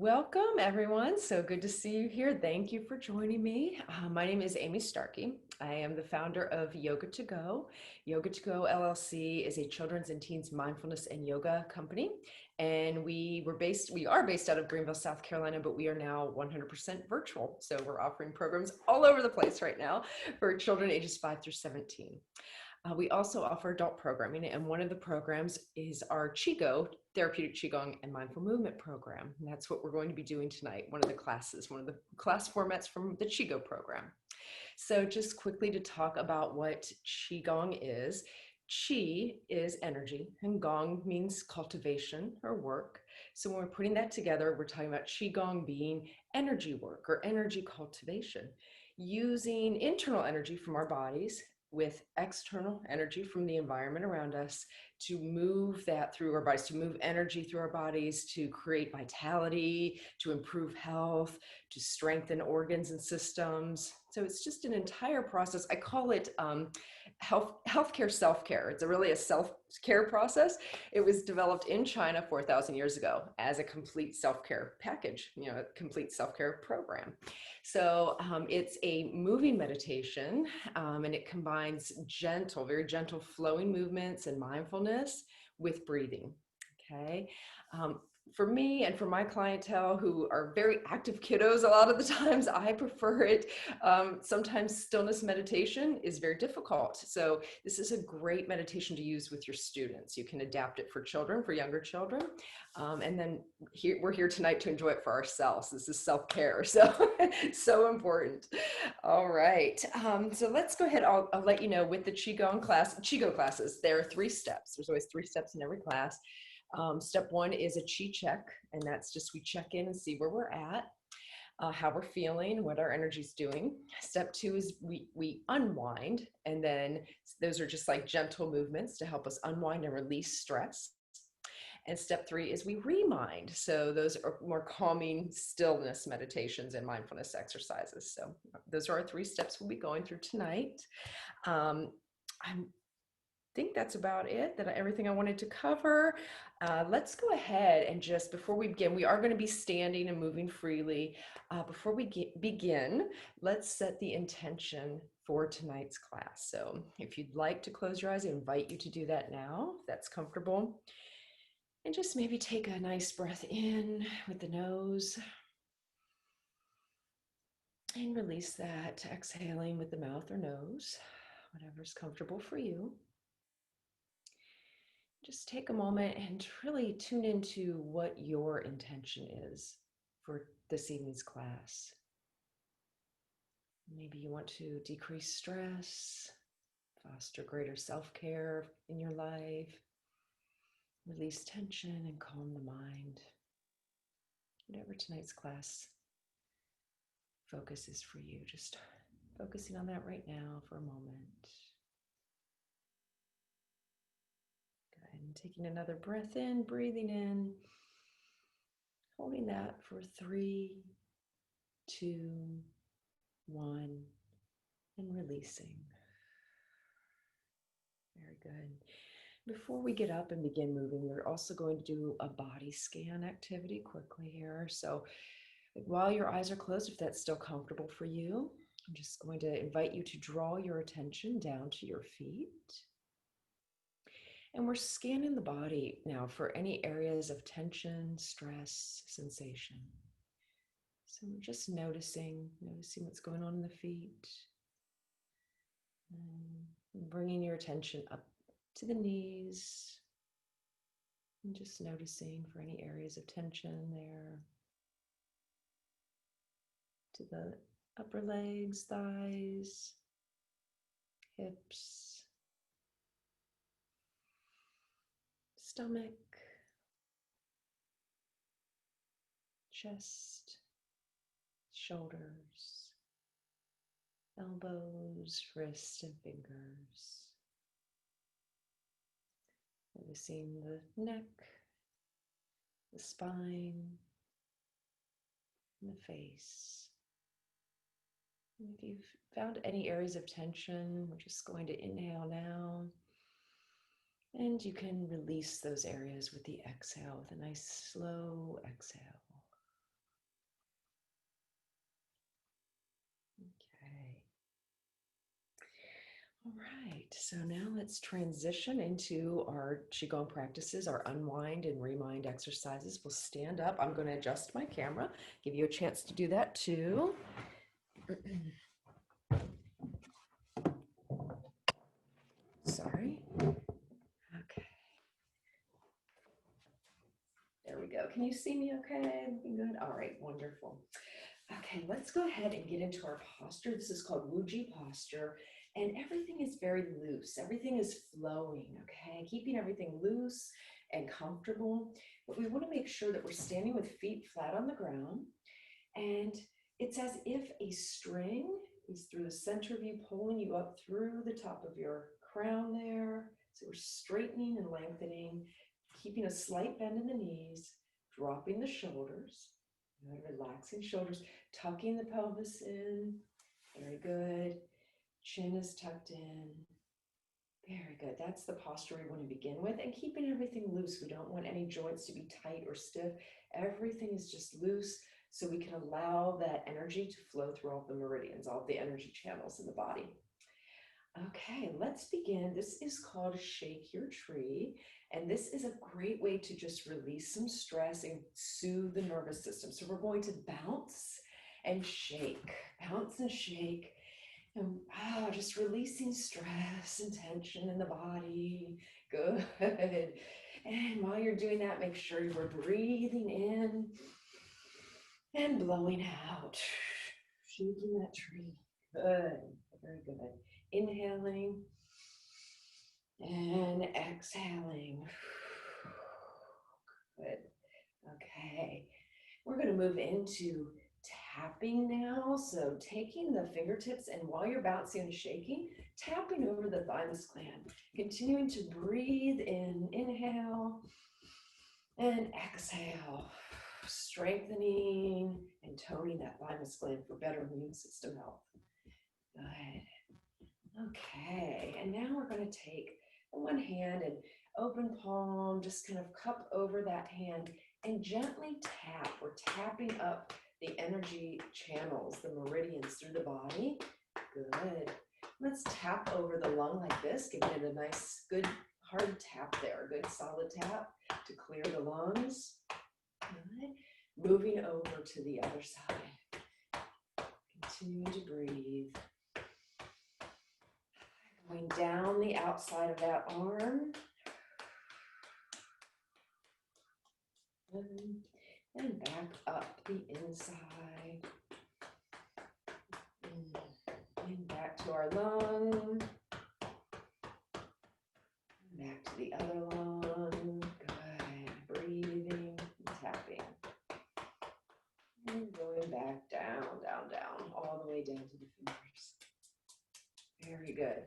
Welcome, everyone. So good to see you here. Thank you for joining me. My name is Amy Starkey. I am the founder of Yoga to Go. Yoga to Go LLC is a children's and teens mindfulness and yoga company. And we are based out of Greenville, South Carolina, but we are now 100% virtual. So we're offering programs all over the place right now for children ages 5 through 17. We also offer adult programming, and one of the programs is our Qigong, Therapeutic Qigong and Mindful Movement program. And that's what we're going to be doing tonight, one of the class formats from the Qigong program. So just quickly to talk about what Qigong is. Qi is energy, and Gong means cultivation or work. So when we're putting that together, we're talking about Qigong being energy work or energy cultivation, using internal energy from our bodies with external energy from the environment around us to move that through our bodies, to move energy through our bodies, to create vitality, to improve health, to strengthen organs and systems. So it's just an entire process. I call it healthcare self-care. It's really a self-care process. It was developed in China 4,000 years ago as a complete self-care package, a complete self-care program. So it's a moving meditation, and it combines very gentle flowing movements and mindfulness with breathing. Okay. For me and for my clientele who are very active kiddos, a lot of the times I prefer it. Sometimes stillness meditation is very difficult. So this is a great meditation to use with your students. You can adapt it for children, for younger children. And then we're here tonight to enjoy it for ourselves. This is self-care, so so important. All right, so let's go ahead. I'll let you know with the Qigong classes, there are 3 steps. There's always 3 steps in every class. Step 1 is a Qi check, and that's just we check in and see where we're at, how we're feeling, what our energy's doing. Step 2 is we unwind, and then those are just like gentle movements to help us unwind and release stress. And step 3 is we remind. So those are more calming stillness meditations and mindfulness exercises. So those are our 3 steps we'll be going through tonight. I think that's about it, everything I wanted to cover. Let's go ahead and just, before we begin, we are going to be standing and moving freely. Before we begin, let's set the intention for tonight's class. So if you'd like to close your eyes, I invite you to do that now, if that's comfortable. And just maybe take a nice breath in with the nose and release that, exhaling with the mouth or nose, whatever's comfortable for you. Just take a moment and really tune into what your intention is for this evening's class. Maybe you want to decrease stress, foster greater self-care in your life, release tension and calm the mind. Whatever tonight's class focus is for you, just focusing on that right now for a moment. Good. And taking another breath in, breathing in, holding that for 3, 2, 1, and releasing. Very good. Before we get up and begin moving, we're also going to do a body scan activity quickly here. So while your eyes are closed, if that's still comfortable for you, I'm just going to invite you to draw your attention down to your feet. And we're scanning the body now for any areas of tension, stress, sensation. So we're just noticing what's going on in the feet. And bringing your attention up to the knees. And just noticing for any areas of tension there. To the upper legs, thighs, hips, stomach, chest, shoulders, elbows, wrists, and fingers. Noticing the neck, the spine, and the face. And if you've found any areas of tension, we're just going to inhale now. And you can release those areas with the exhale, with a nice slow exhale. All right, so now let's transition into our Qigong practices, our unwind and remind exercises. We'll stand up. I'm going to adjust my camera, give you a chance to do that too. Sorry. Okay. There we go. Can you see me okay? Looking good? All right, wonderful. Okay, let's go ahead and get into our posture. This is called Muji Posture, and everything is very loose. Everything is flowing, okay? Keeping everything loose and comfortable. But we want to make sure that we're standing with feet flat on the ground, and it's as if a string is through the center of you, pulling you up through the top of your crown there. So we're straightening and lengthening, keeping a slight bend in the knees, dropping the shoulders. Relaxing shoulders, tucking the pelvis in. Very good. Chin is tucked in. Very good. That's the posture we want to begin with, and keeping everything loose. We don't want any joints to be tight or stiff. Everything is just loose so we can allow that energy to flow through all the meridians, all the energy channels in the body. Okay, let's begin. This is called Shake Your Tree, and this is a great way to just release some stress and soothe the nervous system. So we're going to bounce and shake, and just releasing stress and tension in the body. Good. And while you're doing that, make sure you're breathing in and blowing out, shaking that tree. Good, very good. Inhaling and exhaling. Good. Okay. We're going to move into tapping now. So taking the fingertips, and while you're bouncing and shaking, tapping over the thymus gland. Continuing to breathe in, inhale, and exhale. Strengthening and toning that thymus gland for better immune system health. Good. Okay, and now we're going to take one hand and open palm, just kind of cup over that hand and gently tap. We're tapping up the energy channels, the meridians through the body. Good. Let's tap over the lung like this, giving it a nice, good, hard tap there. Good, solid tap to clear the lungs. Good. Moving over to the other side. Continuing to breathe. Going down the outside of that arm. And back up the inside. And back to our lung. Back to the other lung. Good. Breathing and tapping. And going back down, down, down, all the way down to the fingers. Very good.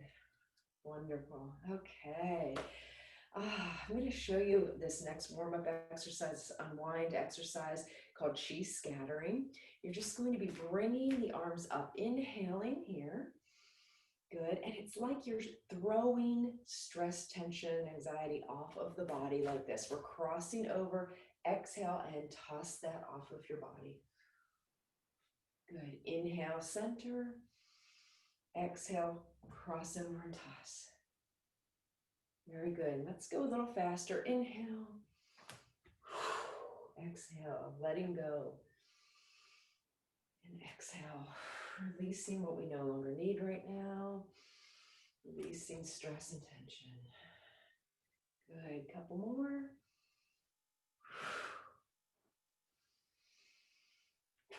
Wonderful. Okay. I'm going to show you this next warm-up exercise, unwind exercise called Chi scattering. You're just going to be bringing the arms up, inhaling here. Good. And it's like you're throwing stress, tension, anxiety off of the body like this. We're crossing over. Exhale and toss that off of your body. Good. Inhale, center. Exhale, cross over and toss. Very good. Let's go a little faster. Inhale. Exhale, letting go. And exhale, releasing what we no longer need right now. Releasing stress and tension. Good. Couple more.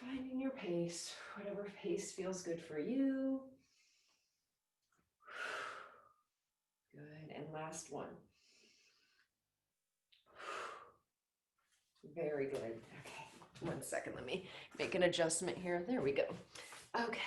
Finding your pace, whatever pace feels good for you. Good. And last one. Very good. Okay. 1 second. Let me make an adjustment here. There we go. Okay.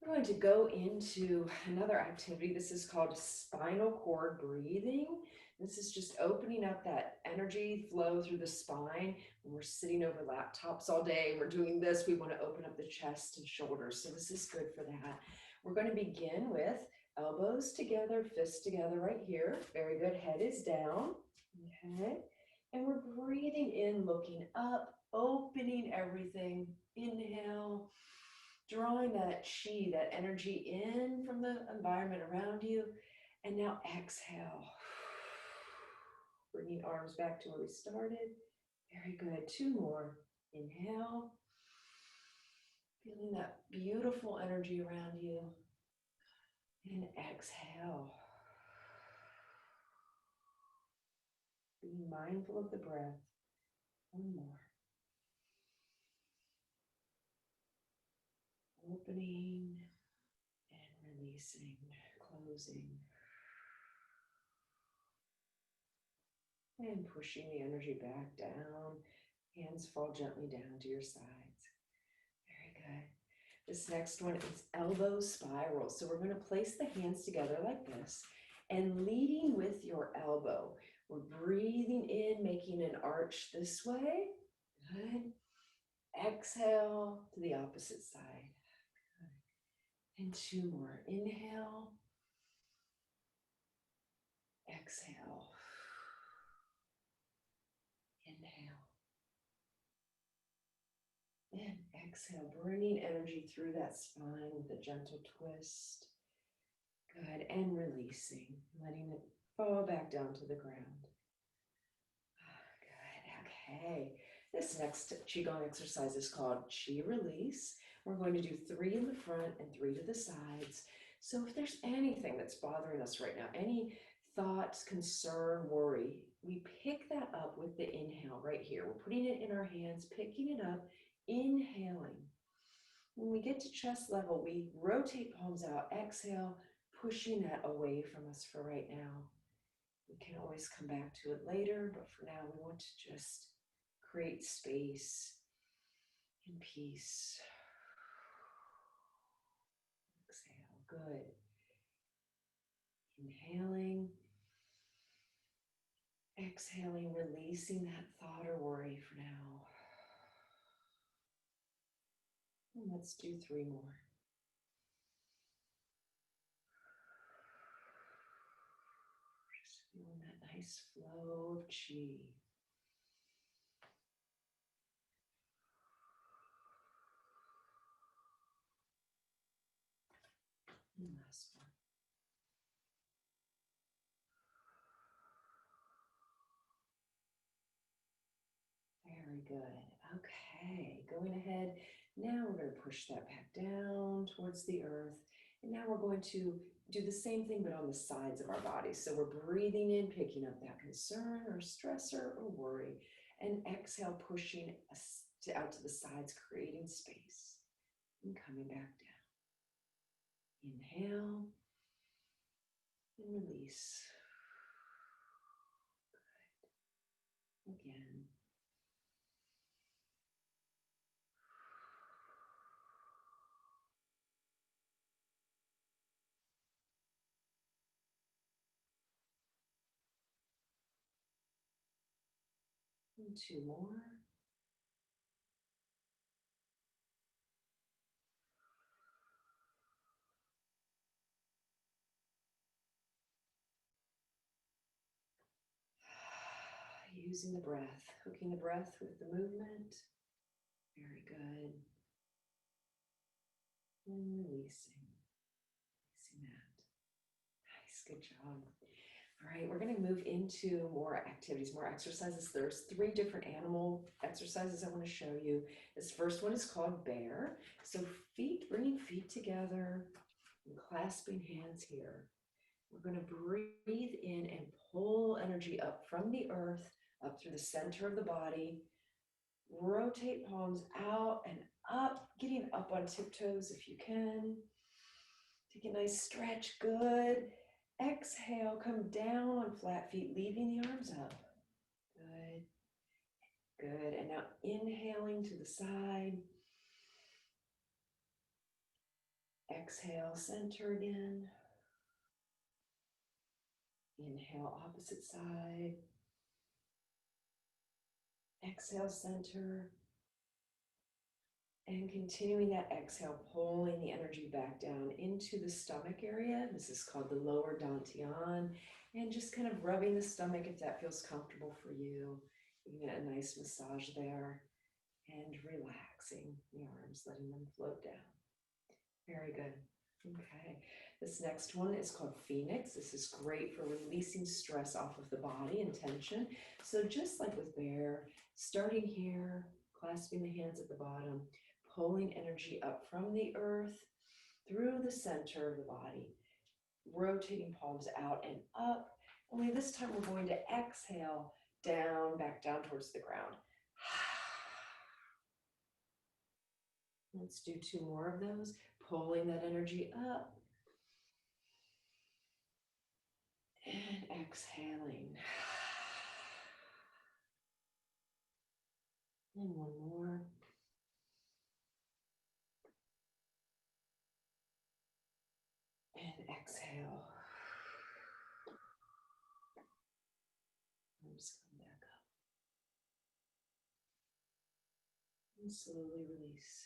We're going to go into another activity. This is called spinal cord breathing. This is just opening up that energy flow through the spine. When we're sitting over laptops all day, we're doing this, we want to open up the chest and shoulders. So this is good for that. We're going to begin with elbows together, fists together right here. Very good. Head is down. Okay. And we're breathing in, looking up, opening everything. Inhale. drawing that chi, that energy in from the environment around you. And now exhale. Bringing arms back to where we started. Very good. Two more. Inhale. Feeling that beautiful energy around you. And exhale. Being mindful of the breath. One more. Opening and releasing, closing. And pushing the energy back down. Hands fall gently down to your sides. Very good. This next one is elbow spiral. So we're going to place the hands together like this and leading with your elbow. We're breathing in, making an arch this way. Good. Exhale to the opposite side. Good. And two more. Inhale. Exhale. Inhale. And exhale, bringing energy through that spine with a gentle twist. Good. And releasing, letting it fall back down to the ground. Good. Okay. This next Qigong exercise is called Qi Release. We're going to do 3 in the front and 3 to the sides. So if there's anything that's bothering us right now, any thoughts, concern, worry, we pick that up with the inhale right here. We're putting it in our hands, picking it up, inhaling. When we get to chest level, we rotate palms out, exhale, pushing that away from us for right now. We can always come back to it later, but for now, we want to just create space and peace. Exhale, good. Inhaling. Exhaling, releasing that thought or worry for now. And let's do 3 more. Just feeling that nice flow of chi. And last one. Very good. Okay, going ahead. Now we're going to push that back down towards the earth. And now we're going to do the same thing, but on the sides of our body. So we're breathing in, picking up that concern or stressor or worry. And exhale, pushing us out to the sides, creating space. And coming back down. Inhale. And release. Good. Again. And 2 more. Using the breath, hooking the breath with the movement. Very good. And releasing. Releasing that. Nice, good job. All right, we're going to move into more activities, more exercises. There's 3 different animal exercises I want to show you. This first one is called bear. So feet, bringing feet together and clasping hands here. We're going to breathe in and pull energy up from the earth, up through the center of the body. Rotate palms out and up, getting up on tiptoes if you can. Take a nice stretch, good. Exhale, come down on flat feet, leaving the arms up. Good, good. And now inhaling to the side. Exhale, center again. Inhale, opposite side. Exhale, center. And continuing that exhale, pulling the energy back down into the stomach area. This is called the lower dantian. And just kind of rubbing the stomach if that feels comfortable for you. You can get a nice massage there. And relaxing the arms, letting them float down. Very good. Okay. This next one is called Phoenix. This is great for releasing stress off of the body and tension. So just like with bear, starting here, clasping the hands at the bottom, pulling energy up from the earth through the center of the body, rotating palms out and up. Only this time we're going to exhale down, back down towards the ground. Let's do two more of those, pulling that energy up and exhaling. And one more. And exhale. And just come back up. And slowly release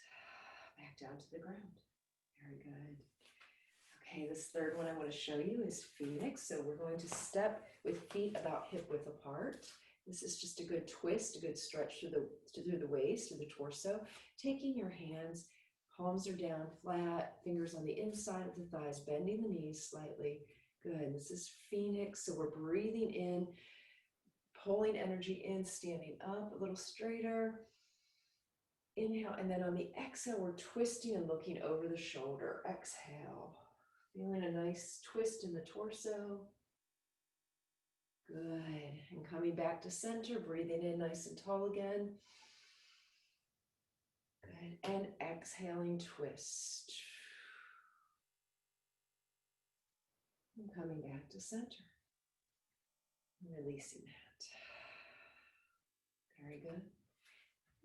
back down to the ground. Very good. Okay, this third one I want to show you is Phoenix. So we're going to step with feet about hip width apart. This is just a good twist, a good stretch through the waist, through the torso. Taking your hands, palms are down flat, fingers on the inside of the thighs, bending the knees slightly. Good. This is Phoenix. So we're breathing in, pulling energy in, standing up a little straighter. Inhale, and then on the exhale, we're twisting and looking over the shoulder. Exhale. Feeling a nice twist in the torso. Good. And coming back to center, breathing in nice and tall again. Good. And exhaling, twist. And coming back to center. And releasing that. Very good.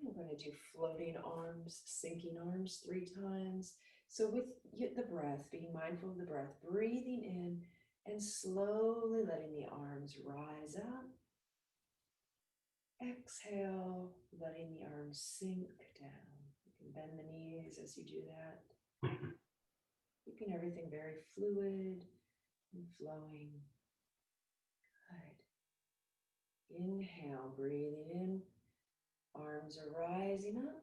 We're going to do floating arms, sinking arms 3 times. So with the breath, being mindful of the breath, breathing in and slowly letting the arms rise up. Exhale, letting the arms sink down. You can bend the knees as you do that. Keeping everything very fluid and flowing. Good. Inhale, breathing in. Arms are rising up.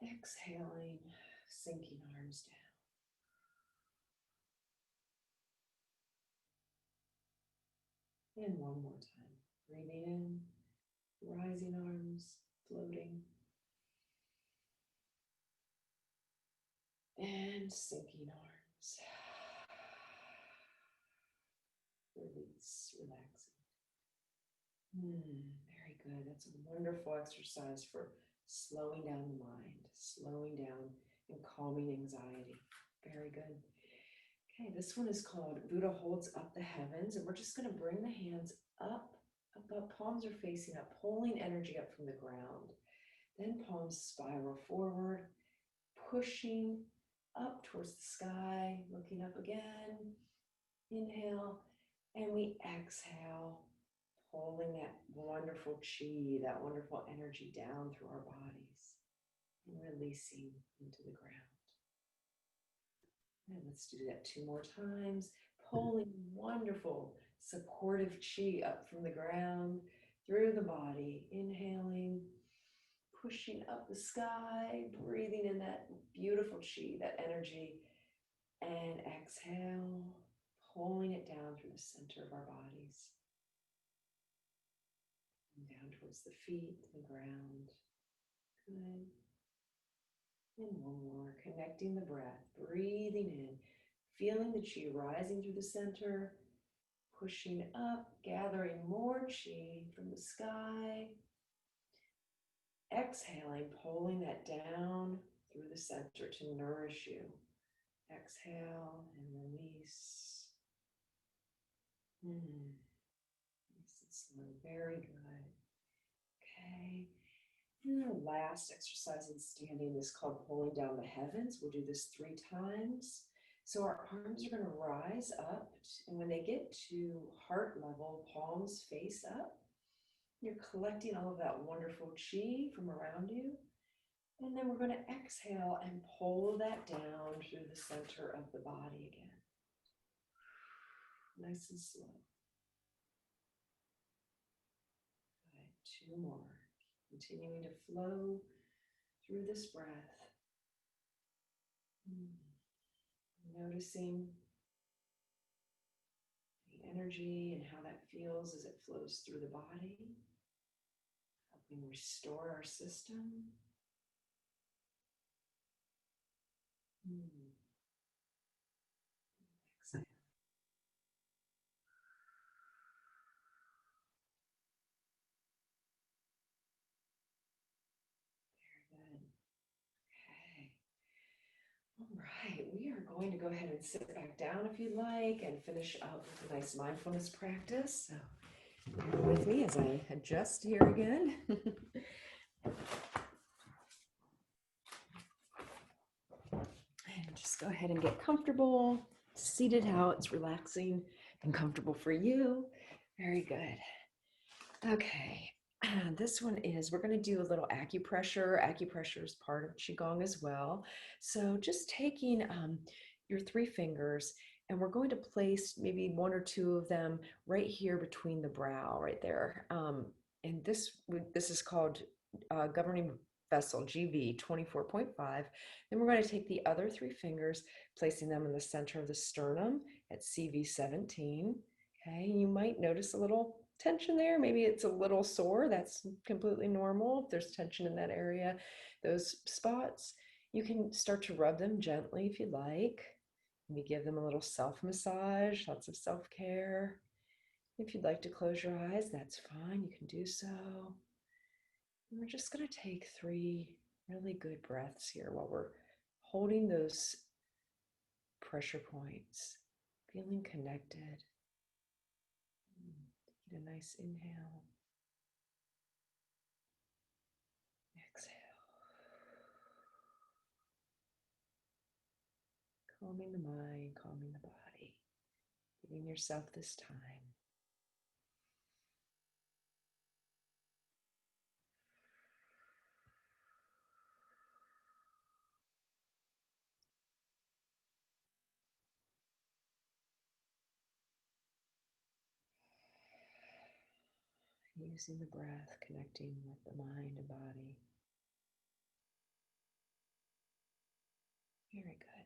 Exhaling, sinking arms down. And one more time. Breathing in, rising arms, floating. And sinking arms. Release, relaxing. Very good. That's a wonderful exercise for slowing down the mind, slowing down and calming anxiety. Very good. Okay, this one is called Buddha Holds Up the Heavens, and we're just going to bring the hands up, palms are facing up, pulling energy up from the ground. Then palms spiral forward, pushing up towards the sky, looking up again. Inhale, and we exhale, pulling that wonderful chi, that wonderful energy down through our bodies and releasing into the ground. And let's do that 2 more times, pulling wonderful supportive chi up from the ground through the body, inhaling, pushing up the sky, breathing in that beautiful chi, that energy, and exhale, pulling it down through the center of our bodies. And down towards the feet, the ground. Good. And one more, connecting the breath, breathing in, feeling the chi rising through the center, pushing up, gathering more chi from the sky. Exhaling, pulling that down through the center to nourish you. Exhale and release. Nice and slow. Very good. Okay. And the last exercise in standing is called pulling down the heavens. We'll do this 3 times. So our arms are going to rise up, and when they get to heart level, palms face up. You're collecting all of that wonderful chi from around you. And then we're going to exhale and pull that down through the center of the body again. Nice and slow. Good. 2 more. Continuing to flow through this breath. Noticing the energy and how that feels as it flows through the body, helping restore our system. Exhale. Very good. Okay. All right. We are going to go ahead and sit back down if you'd like and finish up with a nice mindfulness practice. So bear with me as I adjust here again. And just go ahead and get comfortable, seated how it's relaxing and comfortable for you. Very good. Okay. This one is, we're going to do a little acupressure. Acupressure is part of Qigong as well. So just taking your three fingers, and we're going to place maybe one or two of them right here between the brow, right there. And this is called governing vessel, GV 24.5. Then we're going to take the other three fingers, placing them in the center of the sternum at CV 17. Okay, you might notice a little tension there. Maybe it's a little sore. That's completely normal. If there's tension in that area, those spots, you can start to rub them gently if you'd like. Maybe give them a little self-massage, lots of self-care. If you'd like to close your eyes, that's fine. You can do so. And we're just going to take 3 really good breaths here while we're holding those pressure points, feeling connected. Get a nice inhale. Exhale. Calming the mind, calming the body. Giving yourself this time. Using the breath, connecting with the mind and body. Very good.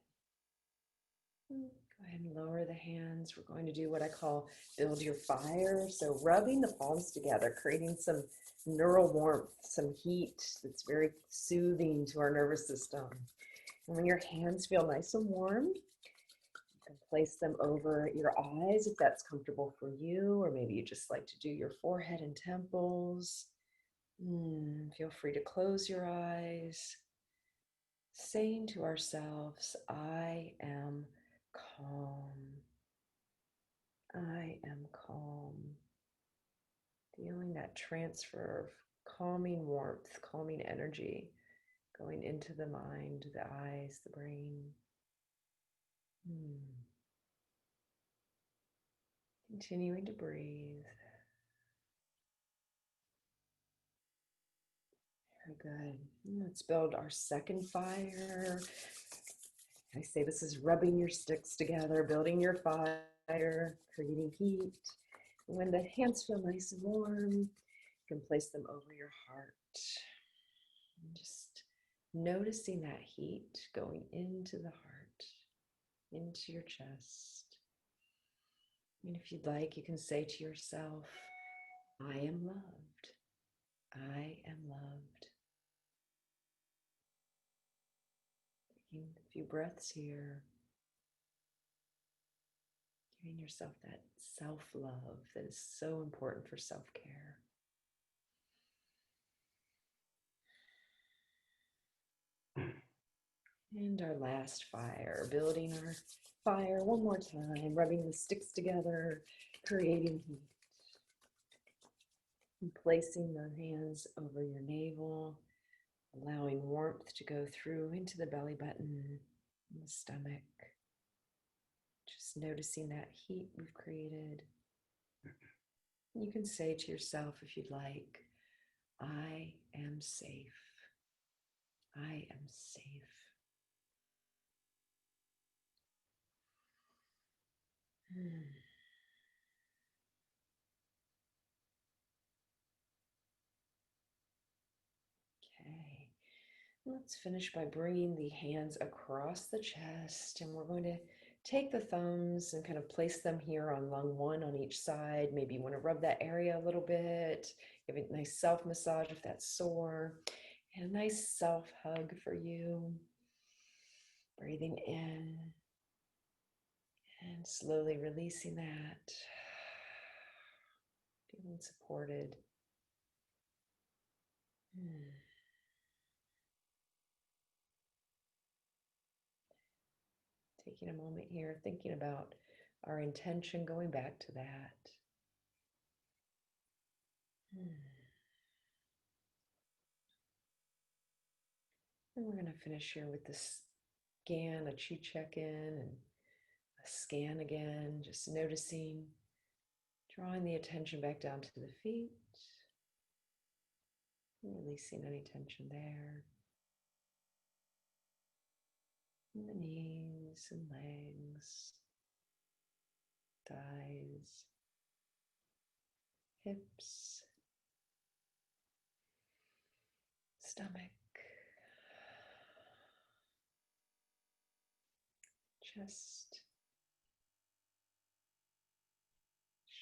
Go ahead and lower the hands. We're going to do what I call build your fire. So rubbing the palms together, creating some neural warmth, some heat that's very soothing to our nervous system. And when your hands feel nice and warm, you can place them over your eyes if that's comfortable for you, or maybe you just like to do your forehead and temples. Feel free to close your eyes, saying to ourselves, I am calm. I am calm. Feeling that transfer of calming warmth, calming energy going into the mind, the eyes, the brain. Continuing to breathe. Very good. Let's build our second fire. I say this is rubbing your sticks together, building your fire, creating heat. When the hands feel nice and warm, you can place them over your heart. And just noticing that heat going into the heart, into your chest. And if you'd like, you can say to yourself, I am loved. I am loved. Taking a few breaths here, giving yourself that self-love that is so important for self-care. And our last fire, building our fire one more time, rubbing the sticks together, creating heat. And placing the hands over your navel, allowing warmth to go through into the belly button and the stomach. Just noticing that heat we've created. You can say to yourself, if you'd like, I am safe. I am safe. Okay. Let's finish by bringing the hands across the chest, and we're going to take the thumbs and kind of place them here on lung one on each side. Maybe you want to rub that area a little bit, give it a nice self massage if that's sore, and a nice self hug for you. Breathing in and slowly releasing that, feeling supported. Taking a moment here, thinking about our intention, going back to that. And we're going to finish here with this scan, a chi check in, and a scan again, just noticing, drawing the attention back down to the feet, releasing any tension there. And the knees and legs, thighs, hips, stomach, chest,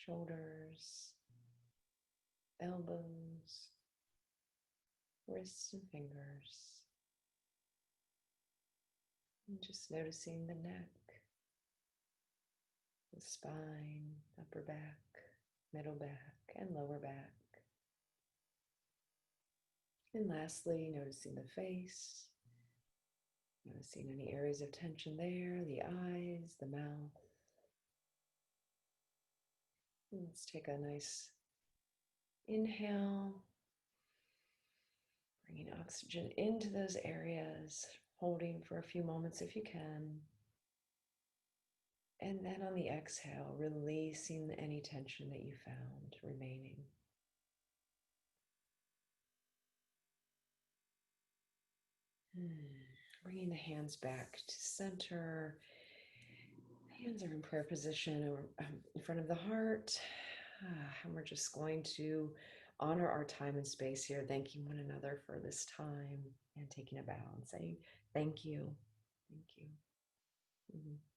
shoulders, elbows, wrists and fingers. And just noticing the neck, the spine, upper back, middle back, and lower back. And lastly, noticing the face, noticing any areas of tension there, the eyes, the mouth. And let's take a nice inhale, bringing oxygen into those areas, holding for a few moments if you can. And then on the exhale, releasing any tension that you found remaining. Bringing the hands back to center. Hands are in prayer position or in front of the heart. And we're just going to honor our time and space here, thanking one another for this time and taking a bow and saying, thank you. Thank you. Mm-hmm.